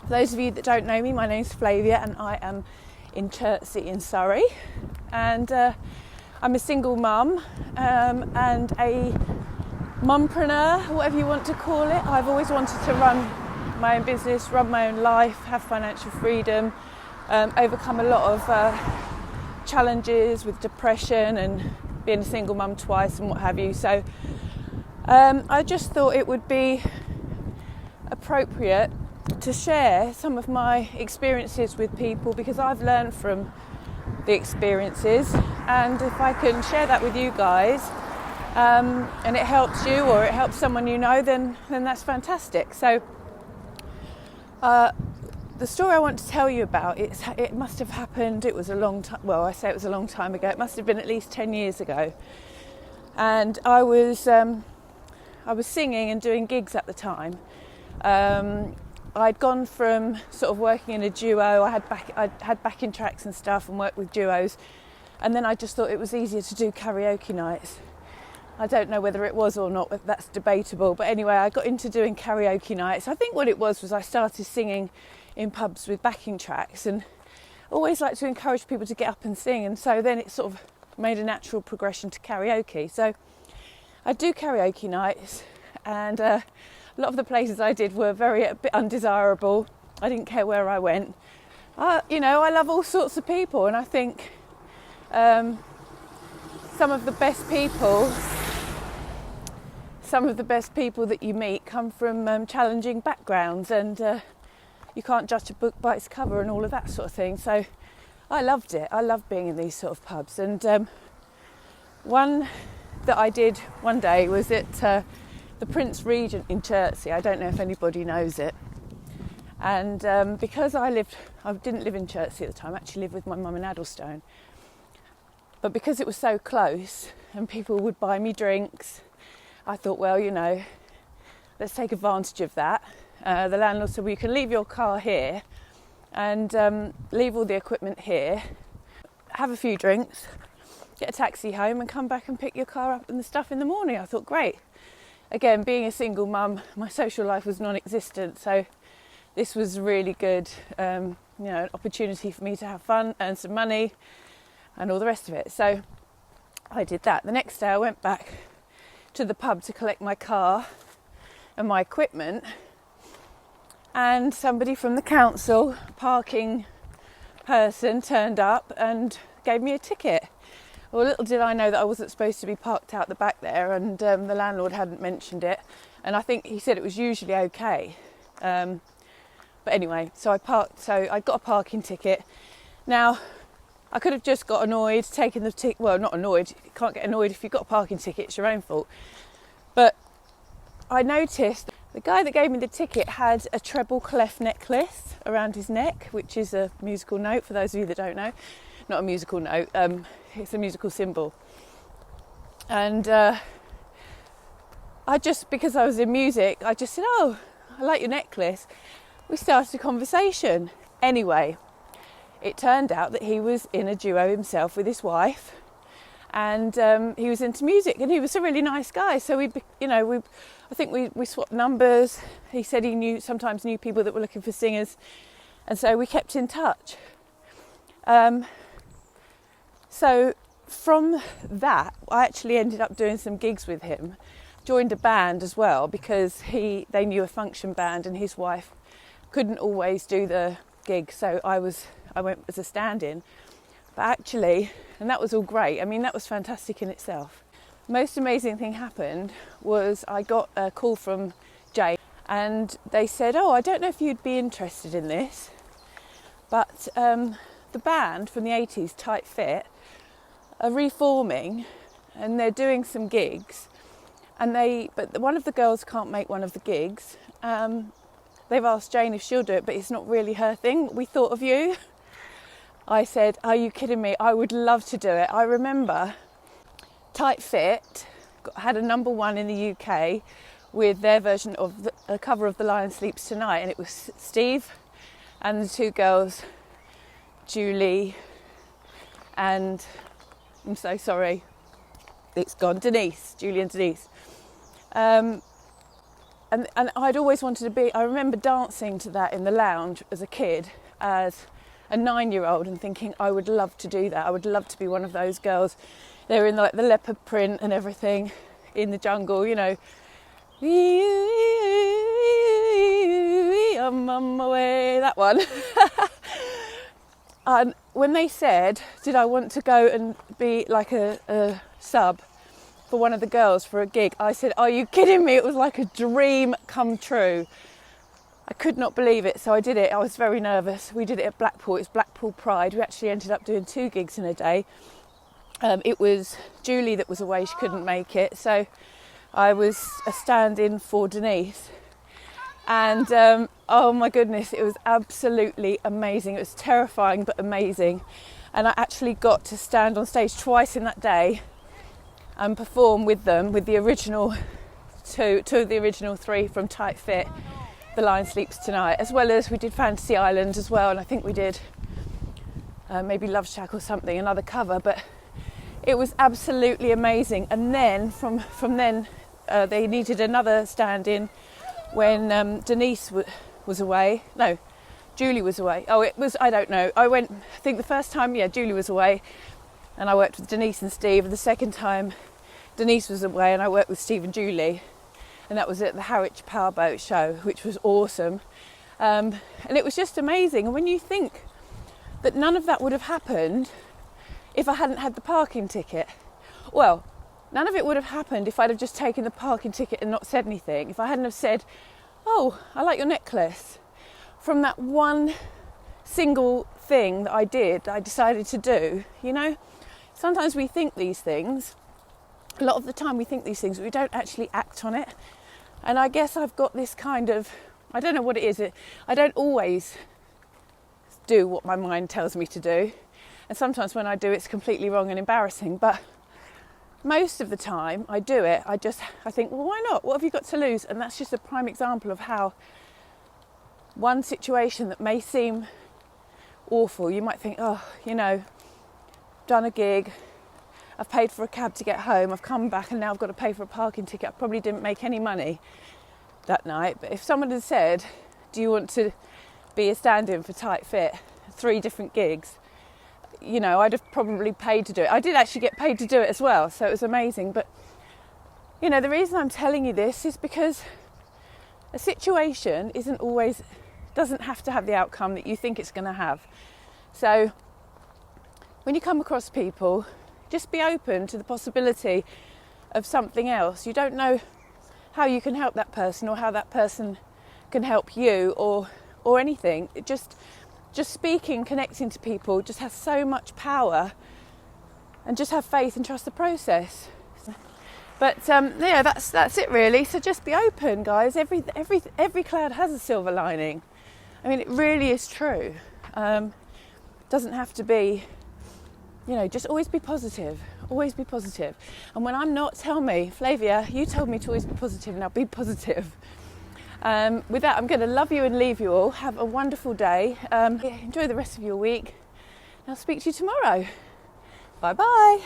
For those of you that don't know me, my name's Flavia and I am in Chertsey in Surrey, and I'm a single mum and a mumpreneur, whatever you want to call it. I've always wanted to run my own business, run my own life, have financial freedom, overcome a lot of challenges with depression and being a single mum twice and what have you. So I just thought it would be appropriate to share some of my experiences with people, because I've learned from the experiences, and if I can share that with you guys and it helps you or it helps someone you know, then that's fantastic. So the story I want to tell you about, it must have happened, it was a long time, well, I say it was a long time ago, it must have been at least 10 years ago, and I was singing and doing gigs at the time. I'd gone from sort of working in a duo, I had backing tracks and stuff and worked with duos, and then I just thought it was easier to do karaoke nights. I don't know whether it was or not, that's debatable, but anyway, I got into doing karaoke nights. I think what it was I started singing in pubs with backing tracks, and always like to encourage people to get up and sing, and so then it sort of made a natural progression to karaoke. So I do karaoke nights, and a lot of the places I did were a bit undesirable. I didn't care where I went. I love all sorts of people, and I think some of the best people that you meet come from challenging backgrounds, and you can't judge a book by its cover and all of that sort of thing. So I loved it. I love being in these sort of pubs. And one that I did one day was at the Prince Regent in Chertsey. I don't know if anybody knows it. And because I didn't live in Chertsey at the time, I actually lived with my mum in Addlestone. But because it was so close and people would buy me drinks, I thought, well, let's take advantage of that. The landlord said, well, you can leave your car here and leave all the equipment here, have a few drinks, get a taxi home and come back and pick your car up and the stuff in the morning. I thought, great. Again, being a single mum, my social life was non-existent, so this was really good, an opportunity for me to have fun, earn some money and all the rest of it. So I did that. The next day I went back to the pub to collect my car and my equipment, and somebody from the council, parking person, turned up and gave me a ticket. Well, little did I know that I wasn't supposed to be parked out the back there, and the landlord hadn't mentioned it, and I think he said it was usually okay. But anyway, so I parked, so I got a parking ticket. Now, I could have just got annoyed, taken the ticket, well, not annoyed, you can't get annoyed if you've got a parking ticket, it's your own fault. But I noticed the guy that gave me the ticket had a treble clef necklace around his neck, which is a musical note, for those of you that don't know. Not a musical note, it's a musical symbol. And because I was in music, I just said, oh, I like your necklace. We started a conversation. Anyway, it turned out that he was in a duo himself with his wife, and he was into music, and he was a really nice guy. So I think we swapped numbers. He said he sometimes knew people that were looking for singers, and so we kept in touch. So from that, I actually ended up doing some gigs with him. Joined a band as well, because they knew a function band, and his wife couldn't always do the gig, so I went as a stand-in. But actually, and that was all great. I mean, that was fantastic in itself. Most amazing thing happened was I got a call from Jay, and they said, oh, I don't know if you'd be interested in this, but the band from the 80s, Tight Fit, are reforming, and they're doing some gigs, but one of the girls can't make one of the gigs. They've asked Jane if she'll do it, but it's not really her thing. We thought of you. I said, are you kidding me? I would love to do it. I remember Tight Fit had a number one in the UK with their version of a cover of The Lion Sleeps Tonight, and it was Steve and the two girls, Julie and, I'm so sorry, it's gone, Julie and Denise. and I'd always wanted to be, I remember dancing to that in the lounge as a kid, as a 9-year-old, and thinking I would love to do that. I would love to be one of those girls. They're in like the leopard print and everything in the jungle, you know. I'm on my way, that one. And when they said, did I want to go and be like a sub for one of the girls for a gig, I said, are you kidding me? It was like a dream come true. I could not believe it, so I did it. I was very nervous. We did it at Blackpool. It's Blackpool Pride. We actually ended up doing 2 gigs in a day. It was Julie that was away. She couldn't make it, so I was a stand-in for Denise. And oh my goodness, it was absolutely amazing. It was terrifying but amazing. And I actually got to stand on stage twice in that day and perform with them, with the original two of the original 3 from Tight Fit, The Lion Sleeps Tonight, as well as we did Fantasy Island as well, and I think we did maybe Love Shack or something, another cover, but it was absolutely amazing. And then from then they needed another stand-in when Denise was away. No, Julie was away. Oh, it was, I don't know. I went, I think the first time, Julie was away, and I worked with Denise and Steve. And the second time, Denise was away, and I worked with Steve and Julie. And that was at the Harwich Powerboat Show, which was awesome. And it was just amazing. And when you think that none of that would have happened if I hadn't had the parking ticket. Well, none of it would have happened if I'd have just taken the parking ticket and not said anything. If I hadn't have said, oh, I like your necklace. From that one single thing that I decided to do, you know. Sometimes we think these things. A lot of the time we think these things, but we don't actually act on it. And I guess I've got this kind of, I don't know what it is. I don't always do what my mind tells me to do. And sometimes when I do, it's completely wrong and embarrassing. But most of the time I do it. I think, well, why not? What have you got to lose? And that's just a prime example of how one situation that may seem awful, you might think, oh, you know, done a gig, I've paid for a cab to get home, I've come back and now I've got to pay for a parking ticket. I probably didn't make any money that night. But if someone had said, do you want to be a stand-in for Tight Fit, 3 different gigs, you know, I'd have probably paid to do it. I did actually get paid to do it as well, so it was amazing. But, you know, the reason I'm telling you this is because a situation doesn't have to have the outcome that you think it's going to have. So when you come across people, just be open to the possibility of something else. You don't know how you can help that person or how that person can help you or anything. Just speaking, connecting to people just has so much power, and just have faith and trust the process. But that's it really. So just be open, guys. Every cloud has a silver lining. I mean, it really is true. Doesn't have to be, you know, just always be positive. Always be positive. And when I'm not, tell me, Flavia, you told me to always be positive, now be positive. With that, I'm going to love you and leave you all. Have a wonderful day. Enjoy the rest of your week. I'll speak to you tomorrow. Bye bye.